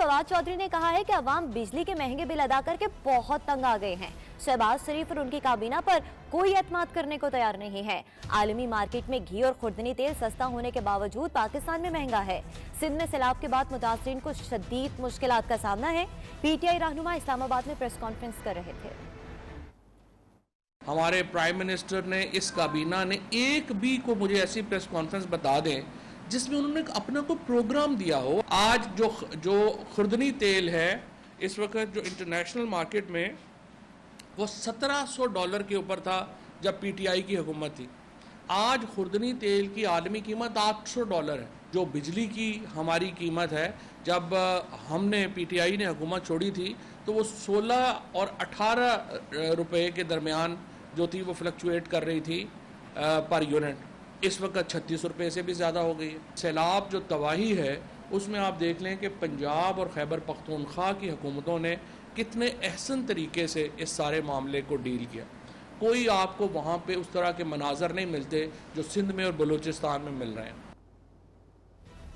फवाद चौधरी ने कहा है कि अवाम बिजली के महंगे बिल अदा करके बहुत तंग आ गए हैं। शहबाज शरीफ और उनकी काबीना पर कोई एतमाद करने को तैयार नहीं है। आलमी मार्केट में घी और खुर्दनी तेल सस्ता होने के बावजूद पाकिस्तान में महंगा है। सिंध में सैलाब के बाद मुतासरीन को शदीद मुश्किलात का सामना है। पीटीआई रहनुमा इस्लामाबाद में प्रेस कॉन्फ्रेंस कर रहे थे। हमारे प्राइम मिनिस्टर ने, इस काबीना ने एक भी को मुझे ऐसी प्रेस कॉन्फ्रेंस बता दें जिसमें उन्होंने अपना कोई प्रोग्राम दिया हो। आज जो खुर्दनी तेल है इस वक्त जो इंटरनेशनल मार्केट में वो $1700 के ऊपर था जब पीटीआई की हुकूमत थी। आज खुर्दनी तेल की आलमी कीमत $800 है। जो बिजली की हमारी कीमत है, जब हमने पीटीआई ने हुकूमत छोड़ी थी तो वो 16 और 18 रुपए के दरमियान जो थी वो फ्लक्चुएट कर रही थी पर यूनिट। इस वक्त 36 रुपये से भी ज़्यादा हो गई है। सैलाब जो तबाही है उसमें आप देख लें कि पंजाब और खैबर पख्तूनख्वा की हुकूमतों ने कितने अहसन तरीके से इस सारे मामले को डील किया। कोई आपको वहाँ पे उस तरह के मनाजर नहीं मिलते जो सिंध में और बलूचिस्तान में मिल रहे हैं।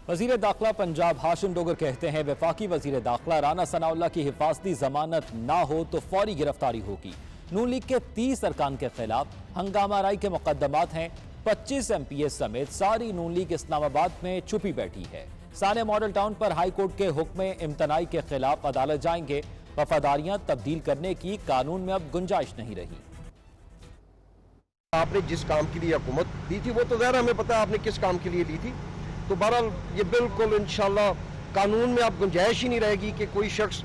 वज़ीर दाखिला पंजाब हाशिम डोगर कहते हैं वफाकी वज़ीर दाखिला राना सनाउल्लाह की हिफाजती जमानत ना हो तो फौरी गिरफ्तारी होगी। नून लीग के 30 अरकान के खिलाफ हंगामा राई के मुकदमात हैं। 25 MPs समेत सारी नून लीग इस्लामाबाद में छुपी बैठी है। साने मॉडल टाउन पर हाई कोर्ट के हुक्म इम्तनाई के खिलाफ अदालत जाएंगे। वफादारियां तब्दील करने की कानून में अब गुंजाइश नहीं रही। आपने जिस काम के लिए हुकूमत दी थी वो तो ज़ाहिर हमें पता है आपने किस काम के लिए दी थी। तो बहरहाल ये बिल्कुल इंशाल्लाह कानून में अब गुंजाइश ही नहीं रहेगी कि कोई शख्स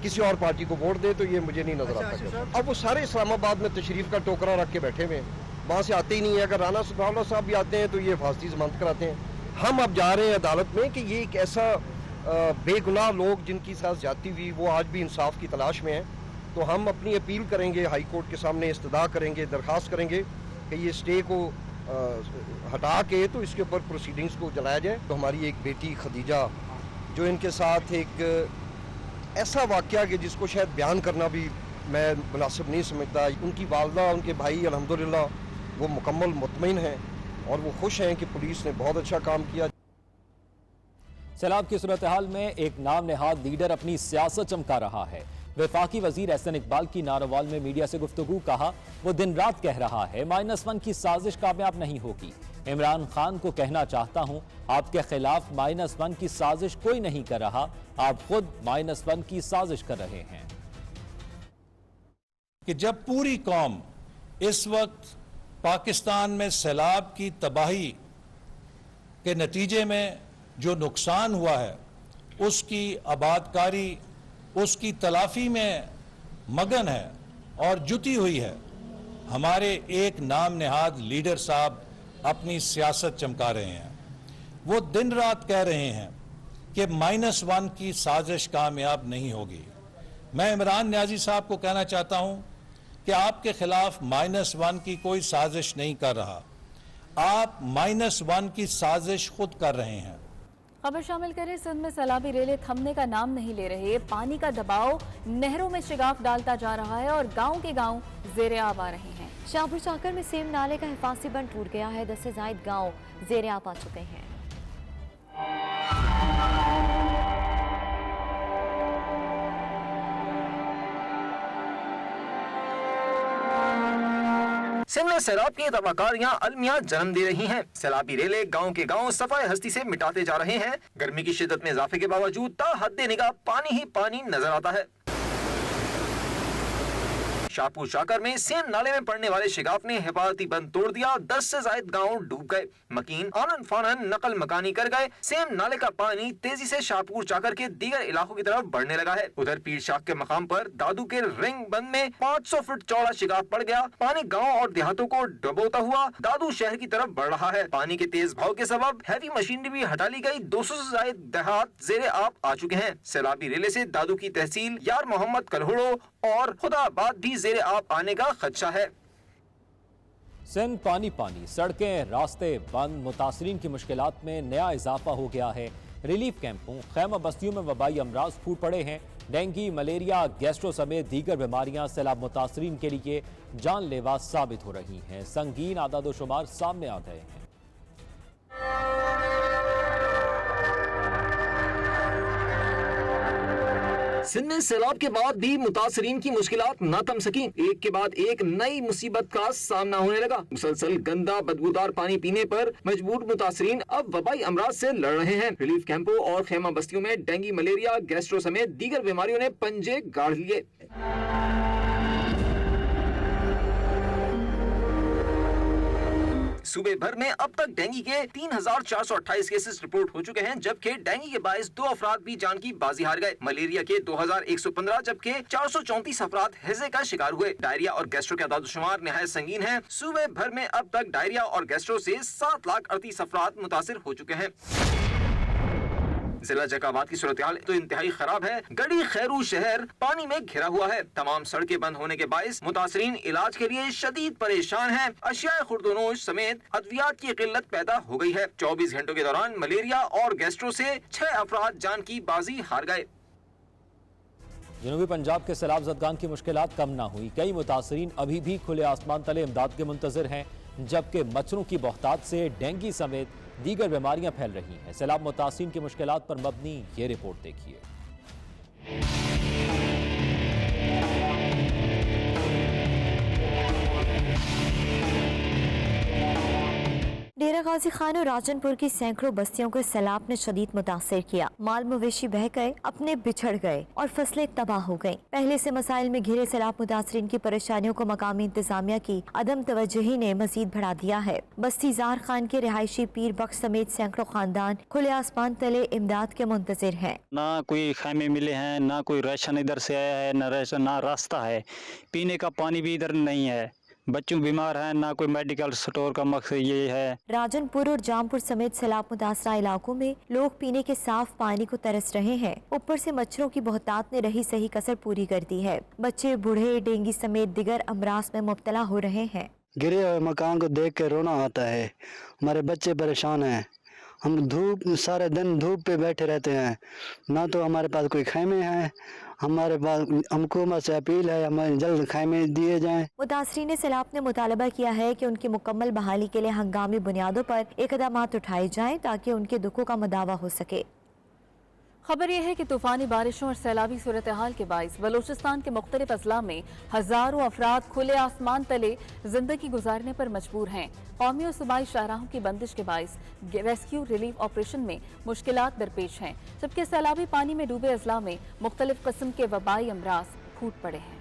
किसी और पार्टी को वोट दे। तो ये मुझे नहीं नजर आता। अब वो सारे इस्लामाबाद में तशरीफ का टोकरा रख के बैठे हुए हैं, वहाँ से आते ही नहीं है। अगर राना सनाउल्लाह साहब भी आते हैं तो ये फांसी जमानत कराते हैं। हम अब जा रहे हैं अदालत में कि ये एक ऐसा बेगुनाह लोग जिनकी साथ ज्यादती हुई वो आज भी इंसाफ की तलाश में हैं। तो हम अपनी अपील करेंगे, हाई कोर्ट के सामने इस्तदा करेंगे, दरख्वास्त करेंगे कि ये स्टे को हटा के तो इसके ऊपर प्रोसीडिंग्स को चलाया जाए। तो हमारी एक बेटी खदीजा जो इनके साथ एक ऐसा वाक़या कि जिसको शायद बयान करना भी मैं मुनासिब नहीं समझता। उनकी वालदा, उनके भाई अल्हम्दुलिल्लाह वो मुकम्मल मुतमईन हैं और वो खुश हैं कि पुलिस ने बहुत अच्छा काम किया। सैलाब की सूरत हाल में एक नाम नेहाद लीडर अपनी सियासत चमका रहा है। वफाकी वजीर एहसन इकबाल की नारोवाल में मीडिया से गुफ्तगू कहा वो दिन रात कह रहा है -1 की साजिश कामयाब नहीं होगी। इमरान खान को कहना चाहता हूं आपके खिलाफ -1 की साजिश कोई नहीं कर रहा, आप खुद -1 की साजिश कर रहे हैं। कि जब पूरी कौम इस वक्त पाकिस्तान में सैलाब की तबाही के नतीजे में जो नुकसान हुआ है उसकी आबादकारी, उसकी तलाफी में मगन है और जुटी हुई है, हमारे एक नाम नेहाद लीडर साहब अपनी सियासत चमका रहे हैं। वो दिन रात कह रहे हैं कि -1 की साजिश कामयाब नहीं होगी। मैं इमरान नियाजी साहब को कहना चाहता हूं कि आपके खिलाफ -1 की कोई साजिश नहीं कर रहा, आप -1 की साजिश खुद कर रहे हैं। खबर शामिल करें, सिंध में सैलाबी रेले थमने का नाम नहीं ले रहे। पानी का दबाव नहरों में शिगाफ डालता जा रहा है और गांव के गांव ज़ेरे आब आ रहे हैं। शाहपुर चाकर में सेम नाले का हिफाजती बंद टूट गया है। 10 से ज़ायद गांव ज़ेरे आब आ चुके हैं। सिंध में सैलाब की तबाकारियां अलमिया जन्म दे रही हैं। सैलाबी रेले गांव के गांव सफाए हस्ती से मिटाते जा रहे हैं। गर्मी की शिद्दत में इजाफे के बावजूद ताहद्दे निगाह पानी ही पानी नजर आता है। शाहपुर चाकर में सेम नाले में पड़ने वाले शिगाफ ने हिफाजती बंद तोड़ दिया। 10 से ज़ायद गांव डूब गए। मकीन आनन फानन नकल मकानी कर गए। सेम नाले का पानी तेजी से शाहपुर चाकर के दीगर इलाकों की तरफ बढ़ने लगा है। उधर पीर शाख के मकाम पर दादू के रिंग बंद में 500 फुट चौड़ा शिगाफ पड़ गया। पानी गाँव और देहातों को डबोता हुआ दादू शहर की तरफ बढ़ रहा है। पानी के तेज भाव के सबब हैवी मशीनरी भी हटा ली गई। 200 से ज़ायद देहात ज़ेरे आब आ चुके हैं। सैलाबी रेले से दादू की तहसील यार मोहम्मद कलहुड़ो और खुदाबाद भी ज़ेरे आब आने का खदशा है। सिंध पानी पानी, सड़कें रास्ते बंद, मुतासरीन की मुश्किलात में नया इजाफा हो गया है। रिलीफ कैंपों खैमा बस्तियों में वबाई अमराज फूट पड़े हैं। डेंगू, मलेरिया, गैस्ट्रो समेत दीगर बीमारियां सैलाब मुतासरीन के लिए जानलेवा साबित हो रही हैं। संगीन आदादोशुमार सामने आ गए हैं। सिंध में सैलाब के बाद भी मुतासरीन की मुश्किलात न थम सकी। एक के बाद एक नई मुसीबत का सामना होने लगा। मुसलसल गंदा बदबूदार पानी पीने पर मजबूर मुतासरीन अब वबाई अमराज से लड़ रहे हैं। रिलीफ कैंपों और खेमा बस्तियों में डेंगू, मलेरिया, गैस्ट्रो समेत दीगर बीमारियों ने पंजे गाड़ लिए। सूबे भर में अब तक डेंगू के 3,428 केसेस रिपोर्ट हो चुके हैं, जबकि डेंगू के बायस 2 अफराद भी जान की बाजी हार गए। मलेरिया के 2,115 जबकि 434 अफराद हैजे का शिकार हुए। डायरिया और गैस्ट्रो के आदादुशुमार निहायत संगीन है। सूबे भर में अब तक डायरिया और गैस्ट्रो से 7,38,000 अफराद मुतासिर हो चुके हैं। जिला जकाबाद की सूरत हाल तो इंतहाई खराब है। गड़ी खैरू शहर पानी में घिरा हुआ है। तमाम सड़कें बंद होने के बायस मुतासरीन इलाज के लिए शदीद परेशान हैं। अशियाए खुर्दनोश समेत अद्वियात की किल्लत पैदा हो गई है। 24 घंटों के दौरान मलेरिया और गैस्ट्रो से 6 अफराद जान की बाजी हार गए। जनूबी पंजाब के सैलाब ज़दगान की मुश्किलात कम ना हुई। कई मुतासरीन अभी भी खुले आसमान तले इमदाद के मुंतज़िर हैं, जबकि मच्छरों की बहुतात से डेंगू समेत दीगर बीमारियां फैल रही हैं। सैलाब मुतासरीन की मुश्किलात पर मबनी ये रिपोर्ट देखिए। डेरा गाजी खान और राजनपुर की सैकड़ों बस्तियों को सैलाब ने शदीद मुतासिर किया। माल मवेशी बह गए, अपने बिछड़ गए और फसलें तबाह हो गईं। पहले से मसाइल में घिरे सैलाब मुतासरीन की परेशानियों को मकामी इंतजामिया की अदम तवज्जुही ने मजीद बढ़ा दिया है। बस्ती जार खान के रिहायशी पीर बख्श समेत सैकड़ों खानदान खुले आसमान तले इमदाद के मुंतजिर हैं। ना कोई खैमे मिले हैं, ना कोई राशन इधर से आया है, ना रास्ता है, पीने का पानी भी इधर नहीं है, बच्चों बीमार हैं, ना कोई मेडिकल स्टोर का मकसद ये है। राजनपुर और जामपुर समेत सैलाब मुतासरा इलाकों में लोग पीने के साफ पानी को तरस रहे हैं। ऊपर से मच्छरों की बहुतात ने रही सही कसर पूरी कर दी है। बच्चे, बूढ़े डेंगू समेत दिगर अमराज में मुब्तला हो रहे हैं। गिरे हुए मकान को देख कर रोना आता है। हमारे बच्चे परेशान हैं। हम सारे दिन धूप पे बैठे रहते हैं। ना तो हमारे पास कोई खैमे हैं। हमारे पास हुकूमत से अपील है हमें जल्द खैमे दिए जाएं। मुतासरीन सैलाब ने मुतालबा किया है कि उनकी मुकम्मल बहाली के लिए हंगामी बुनियादों पर इक़दामात उठाए जाएं ताकि उनके दुखों का मदावा हो सके। खबर यह है कि तूफानी बारिशों और सैलाबी सूरत हाल के बाइस बलूचिस्तान के मुख्तलिफ अजला में हजारों अफराद खुले आसमान तले जिंदगी गुजारने पर मजबूर हैं। कौमी और सूबाई शाहराहों की बंदिश के बाइस रेस्क्यू रिलीफ ऑपरेशन में मुश्किलात दरपेश हैं, जबकि सैलाबी पानी में डूबे अजला में मुख्तलिफ किस्म के वबाई अमराज फूट पड़े हैं।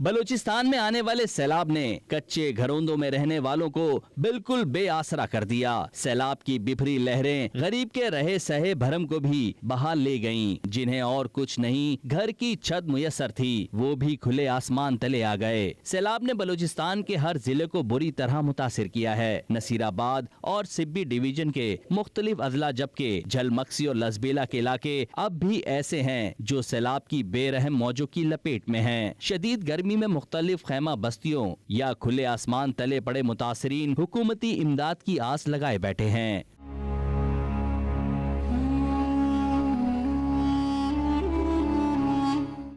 बलूचिस्तान में आने वाले सैलाब ने कच्चे घरोंदों में रहने वालों को बिल्कुल बेआसरा कर दिया। सैलाब की बिफरी लहरें गरीब के रहे सहे भरम को भी बहा ले गईं। जिन्हें और कुछ नहीं घर की छत मुयस्सर थी, वो भी खुले आसमान तले आ गए। सैलाब ने बलूचिस्तान के हर जिले को बुरी तरह मुतासिर किया है। नसीराबाद और सिब्बी डिवीजन के मुख्तलिफ अजला जबकि झलमक्सी और लसबेला के इलाके अब भी ऐसे हैं जो सैलाब की बेरहम मौजों की लपेट में हैं। शदीद गर्मी में मुख्तलिफ खैमा बस्तियों या खुले आसमान तले पड़े मुतासरीन हुकूमती इमदाद की आस लगाए बैठे हैं।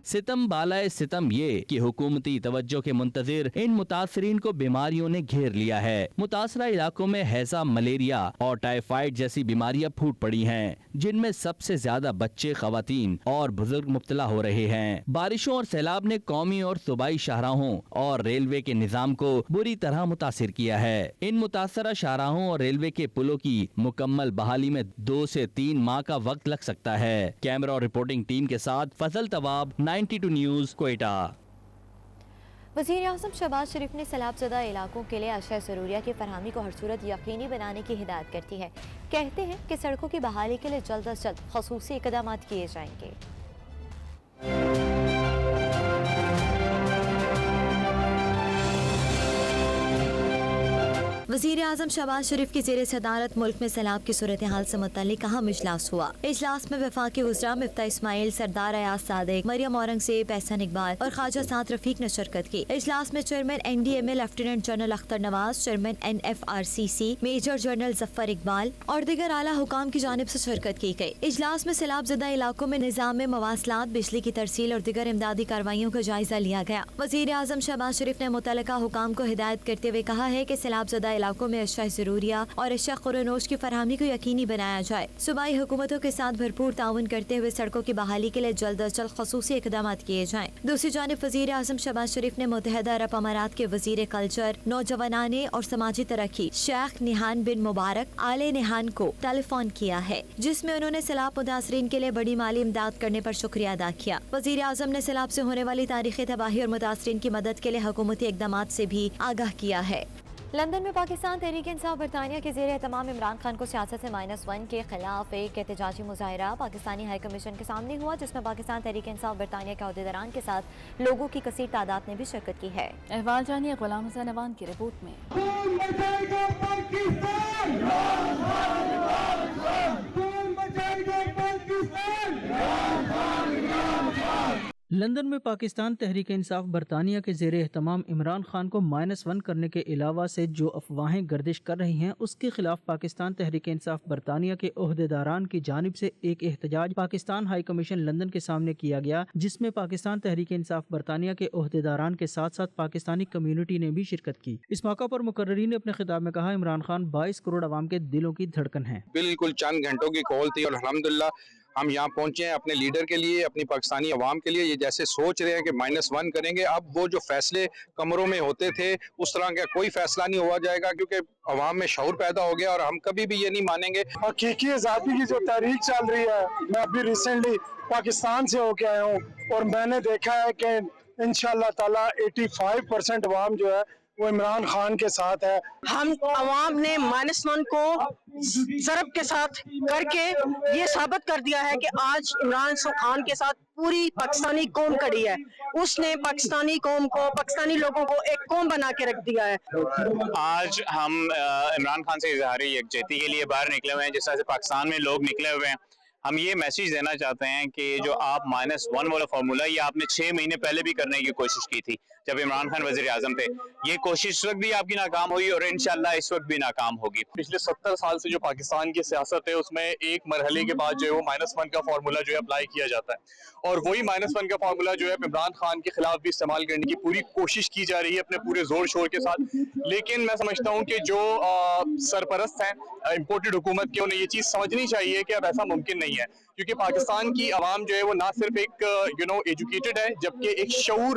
सितम बालाए सितम ये कि हुकूमती तवज्जो के मुंतजिर इन मुतासरीन को बीमारियों ने घेर लिया है। मुतासरा इलाकों में हैजा, मलेरिया और टाइफाइड जैसी बीमारियां फूट पड़ी हैं, जिनमें सबसे ज्यादा बच्चे, खवातीन और बुजुर्ग मुब्तला हो रहे हैं। बारिशों और सैलाब ने कौमी और सूबाई शाहराहों और रेलवे के निजाम को बुरी तरह मुतासिर किया है। इन मुतासरा शाहराहों और रेलवे के पुलों की मुकम्मल बहाली में 2 से 3 माह का वक्त लग सकता है। कैमरा और रिपोर्टिंग टीम के साथ फजल तवाब, 92 न्यूज़, क्वेटा। वज़ीर आज़म शहबाज शरीफ ने सैलाबज़दा इलाकों के लिए अशिया ज़रूरिया की फरहमी को हर सूरत यकीनी बनाने की हिदायत करती है। कहते हैं कि सड़कों की बहाली के लिए जल्द अज जल्द ख़ुसूसी इक़दामात किए जाएंगे। वज़ीर आज़म शहबाज शरीफ की ज़ेर सदारत मुल्क में सैलाब की सूरत हाल से मुतल्लिक़ अहम इजलास हुआ। इजलास में वफाकी वज़रा मिफ्ता इस्माइल, सरदार अयाज सादिक, मरियम औरंगज़ेब, एहसन इकबाल और ख्वाजा साद रफीक ने शिरकत की। इजलास में chairman NDMA lieutenant general Akhtar Nawaz, chairman NFRCC major general Zafar Iqbal और दीगर आला हुकाम की जानिब से शिरकत की गई। इजलास में सैलाबज़दा इलाकों में निज़ाम में मवासलात, बिजली की तरसील और दीगर इमदादी कार्रवाइयों का जायजा लिया गया। वज़ीर आज़म शहबाज शरीफ ने मुतल्लिका हुकाम को हिदायत करते हुए कहा है कि सैलाबज़दा इलाकों में अशिया ज़रूरिया और अशिया खुरानोश की फरहमी को यकीनी बनाया जाए। सूबाई हुकूमतों के साथ भरपूर ताउन करते हुए सड़कों की बहाली के लिए जल्द अज जल्द खसूसी इक़दाम किए जाएं। दूसरी जानिब वज़ीर आज़म शहबाज शरीफ ने मुत्तहिदा अरब अमारात के वज़ीर कल्चर, नौजवानाने और समाजी तरक्की शेख निहान बिन मुबारक आले निहान को टेलीफोन किया है, जिसमें उन्होंने सैलाब मुतासरीन के लिए बड़ी माली इमदाद करने पर शुक्रिया अदा किया। वज़ीर आज़म ने सैलाब से होने वाली तारीख़ी तबाही और मुतासरीन की मदद के लिए हुकूमती इक़दामात से भी आगाह किया है। लंदन में पाकिस्तान तहरीक इंसाफ बरतानिया के ज़ेर एहतमाम इमरान खान को सियासत से -1 के खिलाफ एक एहतजाजी मुजाहरा पाकिस्तानी हाई कमीशन के सामने हुआ, जिसमें पाकिस्तान तहरीक इंसाफ बरतानिया के अहदेदारान के साथ लोगों की कसीर तादाद ने भी शिरकत की है। अहवाल जानिए गुलाम हुसैन अवान की रिपोर्ट में। लंदन में पाकिस्तान तहरीक इंसाफ बरतानिया के ज़ेर एहतमाम इमरान खान को -1 करने के अलावा से जो अफवाहें गर्दिश कर रही हैं, उसके खिलाफ पाकिस्तान तहरीक इंसाफ बरतानिया के ओहदेदारान की जानिब से एक एहतजाज पाकिस्तान हाई कमीशन लंदन के सामने किया गया, जिसमें पाकिस्तान तहरीक इंसाफ बरतानिया के ओहदेदारान के साथ साथ पाकिस्तानी कम्यूनिटी ने भी शिरकत की। इस मौका पर मुकर्रीन ने अपने खिताब में कहा, इमरान खान 22 करोड़ आवाम के दिलों की धड़कन है। बिल्कुल चंद घंटों की कॉल थी और अल्हम्दुलिल्लाह हम यहाँ पहुँचे हैं अपने लीडर के लिए, अपनी पाकिस्तानी अवाम के लिए। ये जैसे सोच रहे हैं कि -1 करेंगे, अब वो जो फैसले कमरों में होते थे उस तरह का कोई फैसला नहीं हुआ जाएगा, क्योंकि अवाम में शऊर पैदा हो गया और हम कभी भी ये नहीं मानेंगे। हकीकी आज़ादी की जो तहरीक चल रही है, मैं अभी रिसेंटली पाकिस्तान से होके आया हूँ और मैंने देखा है कि इंशाअल्लाह ताला 85% अवाम जो है वो इमरान खान के साथ है। हम अवाम ने -1 को ज़रब के साथ करके ये साबित कर दिया है कि आज इमरान खान के साथ पूरी पाकिस्तानी कौम खड़ी है। उसने पाकिस्तानी कौम को, पाकिस्तानी लोगों को एक कौम बना के रख दिया है। आज हम इमरान खान से इजहार यकजहती के लिए बाहर निकले हुए हैं, जिस तरह से पाकिस्तान में लोग निकले हुए हैं। हम ये मैसेज देना चाहते हैं कि जो आप -1 वाला फार्मूला, ये आपने 6 महीने पहले भी करने की कोशिश की थी जब इमरान खान वज़ीर आज़म थे। ये कोशिश इस वक्त भी आपकी नाकाम हुई और इंशाअल्लाह इस वक्त भी नाकाम होगी। पिछले 70 साल से जो पाकिस्तान की सियासत है, उसमें एक मरहले के बाद जो है वो -1 का फार्मूला जो है अप्लाई किया जाता है और वही -1 का फार्मूला जो है इमरान खान के खिलाफ भी इस्तेमाल करने की पूरी कोशिश की जा रही है अपने पूरे जोर शोर के साथ। लेकिन मैं समझता हूँ कि जो सरपरस्त हैं इम्पोर्टेड हुकूमत के, उन्हें ये चीज़ समझनी चाहिए कि अब ऐसा मुमकिन नहीं है, क्योंकि पाकिस्तान की आवाम जो है वो ना सिर्फ एक एजुकेटेड है, जबकि एक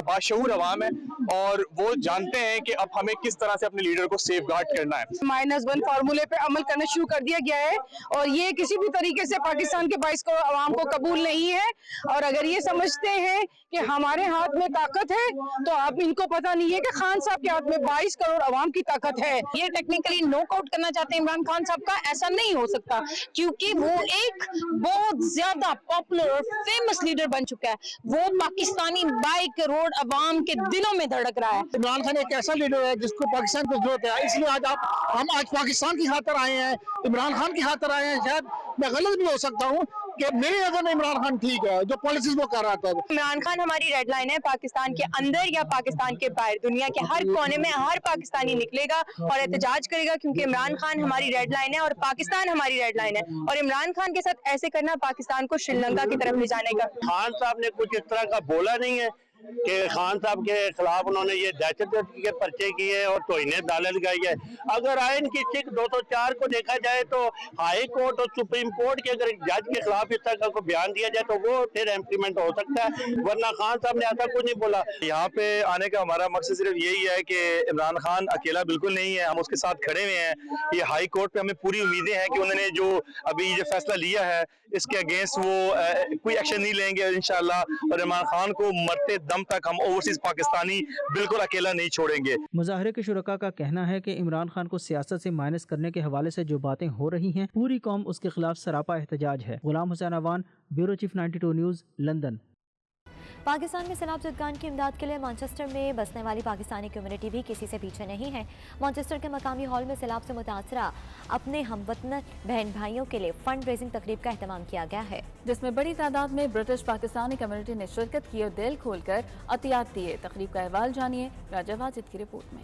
बाशऊर आवाम है और वो जानते हैं कि अब हमें किस तरह से अपने लीडर को सेफगार्ड करना है। -1 फार्मूले पे अमल करना शुरू कर दिया गया है और ये किसी भी तरीके से पाकिस्तान के 22 करोड़ आवाम को कबूल नहीं है। और अगर ये समझते हैं कि हमारे हाथ में ताकत है, तो आप इनको पता नहीं है कि खान साहब के हाथ में 22 करोड़ आवाम की ताकत है। ये टेक्निकली नॉकआउट करना चाहते हैं इमरान खान साहब का, ऐसा नहीं हो सकता, क्योंकि वो एक बहुत ज्यादा पॉपुलर और फेमस लीडर बन चुका है। वो पाकिस्तानी 22 करोड़ आवाम के दिलों में धड़क रहा है। इमरान खान एक ऐसा लीडर है जिसको पाकिस्तान को जरूरत है, इसलिए हम आज पाकिस्तान की खातिर आए हैं, इमरान खान की खातिर आए हैं। शायद मैं गलत भी हो सकता हूँ कि मेरी नजर में इमरान खान ठीक है, जो पॉलिसीज वो कर रहा था। इमरान खान हमारी रेड लाइन है, पाकिस्तान के अंदर या पाकिस्तान के बाहर, दुनिया के हर कोने में हर पाकिस्तानी निकलेगा और एहतजाज करेगा, क्योंकि इमरान खान हमारी रेड लाइन है और पाकिस्तान हमारी रेड लाइन है। और इमरान खान के साथ ऐसे करना पाकिस्तान को श्रीलंका की तरफ ले जाने का। खान साहब ने कुछ इस तरह का बोला नहीं है कि खान साहब के खिलाफ उन्होंने ये दहशतगर्दी के पर्चे किए और तौहीने दालत लगाई है। अगर आइन की सिक 204 को देखा जाए तो हाई कोर्ट और सुप्रीम कोर्ट के अगर जज के खिलाफ इस तरह का बयान दिया जाए तो वो फिर इम्प्लीमेंट हो सकता है, वरना खान साहब ने ऐसा कुछ नहीं बोला। यहाँ पे आने का हमारा मकसद सिर्फ यही है कि इमरान खान अकेला बिल्कुल नहीं है, हम उसके साथ खड़े हुए हैं। ये हाई कोर्ट पे हमें पूरी उम्मीदें हैं कि उन्होंने जो अभी जो फैसला लिया है इसके अगेंस्ट वो कोई एक्शन नहीं लेंगे इंशाल्लाह, और इमरान खान को मरते दम तक हम ओवरसीज पाकिस्तानी बिल्कुल अकेला नहीं छोड़ेंगे। मुजाहरे के शुरका का कहना है कि इमरान खान को सियासत से माइनस करने के हवाले से जो बातें हो रही हैं, पूरी कौम उसके खिलाफ सरापा एहतजाज है। Ghulam Hussain Awan, bureau chief 92 news, London. Pakistan में सैलाब ज़दगान की इमदाद के लिए मैनचेस्टर में बसने वाली पाकिस्तानी कम्युनिटी भी किसी से पीछे नहीं है। मैनचेस्टर के मकामी हॉल में सैलाब से मुतासरा अपने हमवतन बहन भाइयों के लिए फंड रेजिंग तकरीब का एहतमाम किया गया है, जिसमें बड़ी तादाद में ब्रिटिश पाकिस्तानी कम्युनिटी ने शिरकत की और दिल खोलकर अतियात दिए। तकरीब का अहवाल जानिए राजा वाजिद की रिपोर्ट में।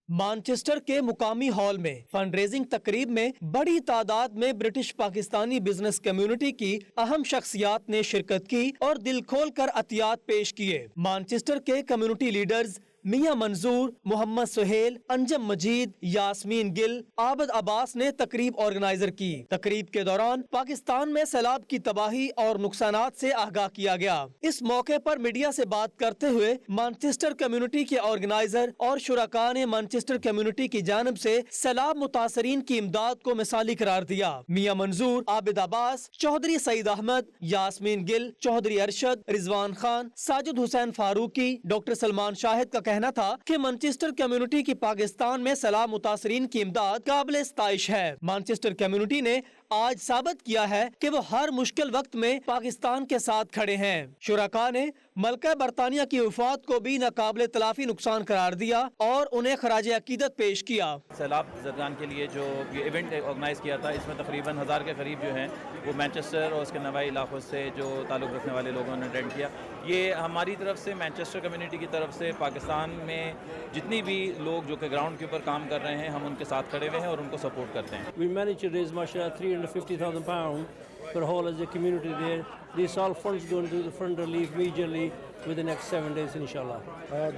मैनचेस्टर के मुकामी हॉल में फंड रेजिंग तकरीब में बड़ी तादाद में ब्रिटिश पाकिस्तानी बिजनेस कम्युनिटी की अहम शख्सियात ने शिरकत की और दिल खोल कर अतियात पेश किए। मैनचेस्टर के कम्युनिटी लीडर्स मियां मंजूर, मोहम्मद सुहेल, अंजम मजीद, यास्मीन गिल, आबद अब्बास ने तकरीब ऑर्गेनाइजर की। तकरीब के दौरान पाकिस्तान में सैलाब की तबाही और नुकसानात से आगाह किया गया। इस मौके पर मीडिया से बात करते हुए मैनचेस्टर कम्युनिटी के ऑर्गेनाइजर और शुरका ने मैनचेस्टर कम्युनिटी की जानिब से सैलाब मुतासरीन की इमदाद को मिसाली करार दिया। मियां मंजूर, आबिद अब्बास, चौधरी सईद अहमद, यास्मीन गिल, चौधरी अरशद, रिजवान खान, साजिद हुसैन फारूकी, डॉक्टर सलमान शाहिद का कहना था कि मैनचेस्टर कम्युनिटी की पाकिस्तान में सैलाब मुतासरीन की इमदाद काबिल इस्ताइश है। मैनचेस्टर कम्युनिटी ने आज साबित किया है कि वो हर मुश्किल वक्त में पाकिस्तान के साथ खड़े हैं। शुरका ने मलका बरतानिया की वफात को भी नाकाबिल तलाफी नुकसान करार दिया और उन्हें खराज अकीदत पेश किया। सैलाब ज़रगान के लिए जो ये इवेंट ऑर्गेनाइज़ किया था, इसमें तकरीबन 1000 के करीब जो हैं वो मैनचेस्टर और उसके नवाई इलाकों से जो ताल्लुक़ रखने वाले लोगों ने अटेंड किया। ये हमारी तरफ से, मैनचेस्टर कम्युनिटी की तरफ से पाकिस्तान में जितनी भी लोग जो कि ग्राउंड के ऊपर काम कर रहे हैं, हम उनके साथ खड़े हुए हैं और उनको सपोर्ट करते हैं। We managed to raise £350,000 for whole as a community there. This all funds going to the fund relief immediately within the next 7 days inshallah.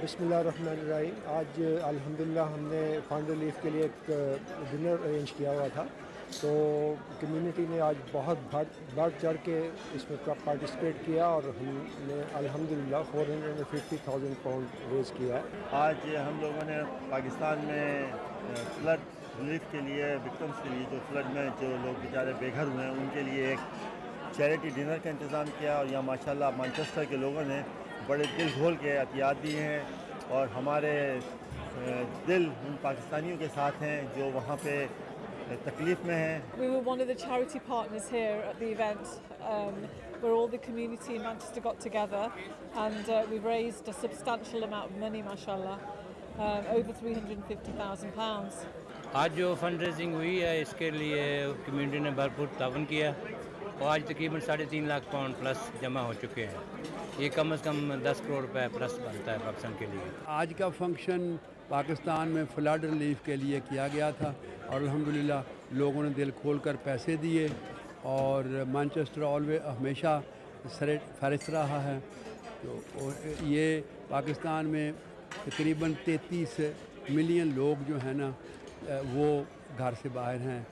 बिस्मिल्लाहिर्रहमानिर्रहीम। आज अल्हम्दुलिल्लाह हमने फंड रिलीफ के लिए एक डिनर अरेंज किया हुआ था, तो कम्युनिटी ने आज बहुत बढ़ चढ़ के इसमें पार्टिसिपेट किया और हमने अल्हम्दुलिल्लाह £450,000 रेज़ किया है। आज हम लोगों ने पाकिस्तान में फ्लड रिलीफ के लिए, विक्टिम्स के लिए, जो फ्लड में जो लोग बेचारे बेघर हुए हैं, उनके लिए एक चैरिटी डिनर का इंतज़ाम किया और यहाँ माशाल्लाह मैनचेस्टर के लोगों ने बड़े दिल खोल के अतियात दिए हैं और हमारे दिल उन पाकिस्तानियों के साथ हैं जो वहाँ पे तकलीफ़ में हैं। We were one of the charity partners here at the event, where all the community in Manchester got together, and we've raised a substantial amount of money, mashallah, over £350,000. आज जो फंड रेजिंग हुई है इसके लिए community ने भरपूर तावन किया और आज तकरीबन 3.5 लाख पाउंड प्लस जमा हो चुके हैं। ये कम से कम 10 करोड़ रुपए प्लस बनता है पाकिस्तान के लिए। आज का फंक्शन पाकिस्तान में फ्लड रिलीफ के लिए किया गया था और अल्हम्दुलिल्लाह लोगों ने दिल खोलकर पैसे दिए और मैनचेस्टर हमेशा सर फहरिस्त रहा है। तो ये पाकिस्तान में तकरीबन 33 मिलियन लोग जो हैं ना वो घर से बाहर हैं,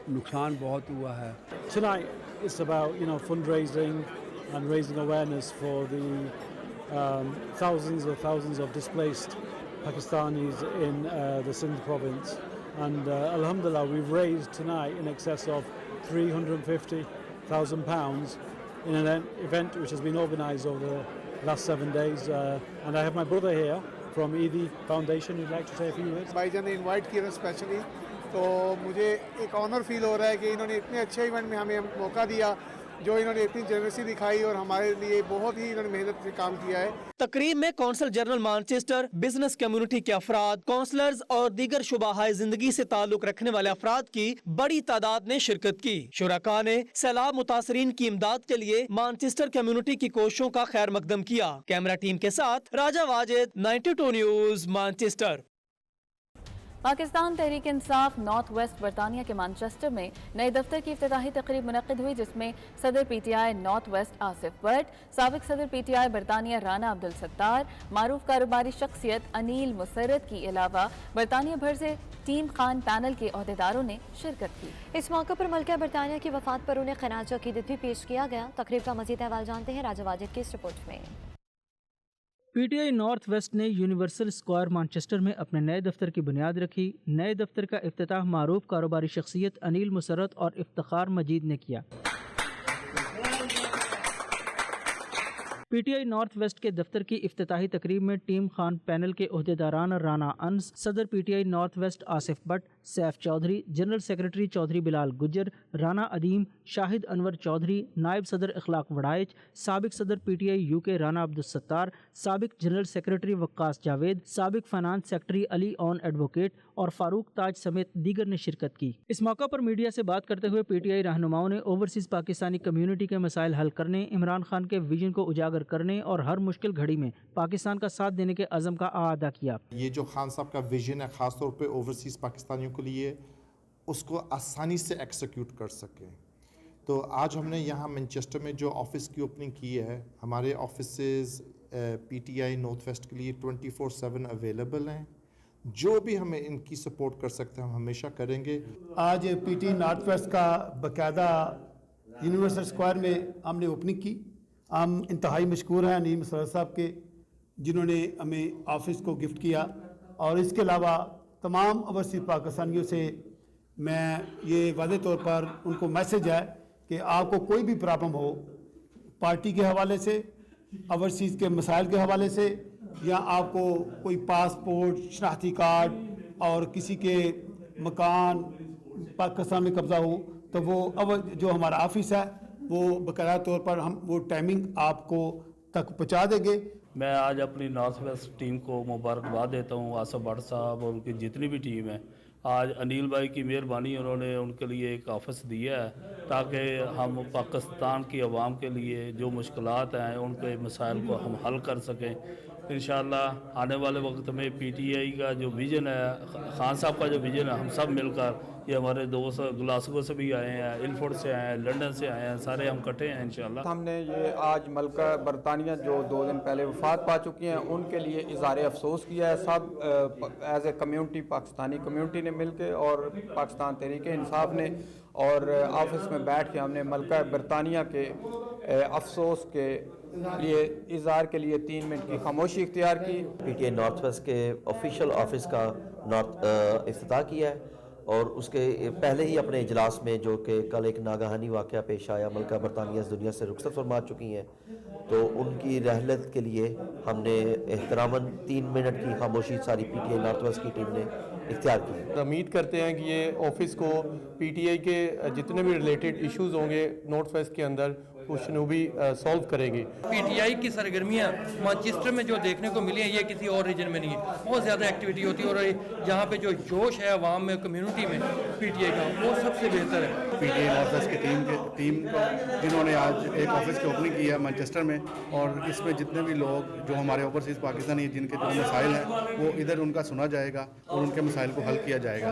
नुकसान बहुत हुआ है। Tonight it's about fundraising and raising awareness for the thousands of displaced Pakistanis in the Sindh province, and alhamdulillah we've raised tonight in excess of £350,000 in an event which has been organised over the last 7 days, and I have my brother here from ED Foundation who'd like to say a few words. भाईजान ने invite किया specially, तो मुझे एक honour feel हो रहा है कि इन्होंने इतने अच्छे इवेंट में हमें मौका दिया, जो इन्होंने इतनी जनरसी दिखाई और हमारे लिए बहुत ही इन्होंने मेहनत से काम किया है। तकरीब में consul general Manchester, business community के अफराद, कौंसलर्स और दीगर शुबाहाए जिंदगी से ताल्लुक रखने वाले अफराद की बड़ी तादाद ने शिरकत की। शुरका ने सैलाब मुतासरीन की इमदाद के लिए मैनचेस्टर कम्युनिटी की कोशिशों का खैर मकदम किया। कैमरा टीम के साथ राजा Wajid, 92 news, Manchester. Pakistan Tehreek Insaf north west बरतानिया के मैनचेस्टर में नए दफ्तर की इफ्तिताही तकरीब मुनक्किद हुई, जिसमें सदर PTI north west Asif Bhatt, साबिक सदर पीटीआई बरतानिया राना अब्दुल सत्तार, मारूफ कारोबारी शख्सियत अनील मुसर्रत के अलावा बरतानिया भर से टीम खान पैनल के अहदेदारों ने शिरकत की। इस मौके पर मलका बरतानिया की वफात पर उन्हें खराज अकीदत भी पेश किया गया। तकरीब का मजीद अहवाल जानते हैं राजा वाजिद की इस रिपोर्ट में। पीटीआई नॉर्थ वेस्ट ने यूनिवर्सल स्क्वायर मैनचेस्टर में अपने नए दफ्तर की बुनियाद रखी। नए दफ्तर का इफ्तिताह मारूफ कारोबारी शख्सियत अनील मुसर्रत और इफ्तिखार मजीद ने किया। पीटीआई नॉर्थ वेस्ट के दफ्तर की इफ्तिताही तकरीब में टीम खान पैनल के ओहदेदारान राना अंस, सदर PTI north west Asif Bhatt, Saif Chaudhry, general secretary Chaudhry Bilal Gujjar, Rana Adeem, Shahid Anwar Chaudhry, नायब सदर इखलाक वड़ाइच, साबिक सदर पीटीआई यूके राना अब्दुल सत्तार, साबिक जनरल सेक्रेटरी वक्कास जावेद, साबिक finance secretary Ali Awan advocate और फारूक ताज समेत दीगर ने शिरकत की। इस मौका पर मीडिया से बात करते हुए पीटीआई रहनुमाओं ने ओवरसीज पाकिस्तानी कम्युनिटी के मसाइल हल करने, इमरान खान के विजन को उजागर करने और हर मुश्किल घड़ी में पाकिस्तान का साथ देने के अज़म का आदा किया। ये जो खान साहब का विजन है ख़ास तौर पे ओवरसीज़ पाकिस्तानियों के लिए, उसको आसानी से एक्सिक्यूट कर सकें, तो आज हमने यहाँ मैनचेस्टर में जो ऑफ़िस की ओपनिंग की है, हमारे offices P T I north west کے لیے 24/7 اویلیبل ہیں. جو بھی ہمیں ان کی سپورٹ کر سکتے ہیں ہم ہمیشہ کریں گے. آج پی ٹی نارتھ ویسٹ کا باقاعدہ یونیورسل اسکوائر میں ہم نے اوپننگ کی. ہم انتہائی مشکور ہیں نیم سرور صاحب کے جنہوں نے ہمیں آفس کو گفٹ کیا, اور اس کے علاوہ تمام اوورسیز پاکستانیوں سے میں یہ واضح طور پر ان کو میسج ہے کہ آپ کو کوئی بھی پرابلم ہو پارٹی کے حوالے سے, اوورسیز کے مسائل کے حوالے سے, یا آپ کو کوئی پاسپورٹ, شناختی کارڈ اور کسی کے مکان پاکستان میں قبضہ ہو, تو وہ جو ہمارا آفس ہے وہ باقاعدہ طور پر ہم وہ ٹائمنگ آپ کو تک پہنچا دیں گے. میں آج اپنی نارتھ ویسٹ ٹیم کو مبارکباد دیتا ہوں, آصف بٹ صاحب اور ان کی جتنی بھی ٹیم ہے. آج انیل بھائی کی مہربانی, انہوں نے ان کے لیے ایک آفس دیا ہے تاکہ ہم پاکستان کی عوام کے لیے جو مشکلات ہیں ان کے مسائل کو ہم حل کر سکیں. انشاءاللہ آنے والے وقت میں پی ٹی آئی کا جو ویژن ہے, خان صاحب کا جو ویژن ہے, ہم سب مل کر, یہ ہمارے دوست گلاسگو سے بھی آئے ہیں, الفورڈ سے آئے ہیں, لنڈن سے آئے ہیں, سارے ہم اکٹھے ہیں انشاءاللہ. ہم نے یہ آج ملکہ برطانیہ جو 2 دن پہلے وفات پا چکی ہیں ان کے لیے اظہار افسوس کیا ہے. سب as a community, Pakistani community نے مل کے اور پاکستان تحریک انصاف نے اور آفس میں بیٹھ کے ہم نے ملکہ برطانیہ کے افسوس کے لیے اظہار کے لیے 3 منٹ کی خاموشی اختیار کی. P T I north west کے آفیشیل آفس کا افتتاح کیا ہے, اور اس کے پہلے ہی اپنے اجلاس میں جو کہ کل ایک ناگہانی واقعہ پیش آیا, ملکہ برطانیہ اس دنیا سے رخصت فرما چکی ہیں, تو ان کی رحلت کے لیے ہم نے احتراماً 3 منٹ کی خاموشی ساری P T I north west کی ٹیم نے اختیار کی. امید کرتے ہیں کہ یہ آفس کو پی ٹی آئی کے جتنے بھی ریلیٹڈ ایشوز ہوں گے نارتھ ویسٹ کے اندر خوشنوبی سولو کریں گے. پی ٹی آئی کی سرگرمیاں مانچسٹر میں جو دیکھنے کو ملی ہیں یہ کسی اور ریجن میں نہیں ہے. بہت زیادہ ایکٹیویٹی ہوتی ہے, اور یہاں پہ جو جوش ہے عوام میں, کمیونٹی میں پی ٹی آئی کا, وہ سب سے بہتر ہے. P T I north west کی ٹیم کو جنہوں نے آج ایک آفس کی اوپننگ کی ہے مانچسٹر میں, اور اس میں جتنے بھی لوگ جو ہمارے اوورسیز پاکستانی جن کے جو مسائل ہیں وہ ادھر ان کا سنا جائے گا اور ان کے مسائل کو حل کیا جائے گا.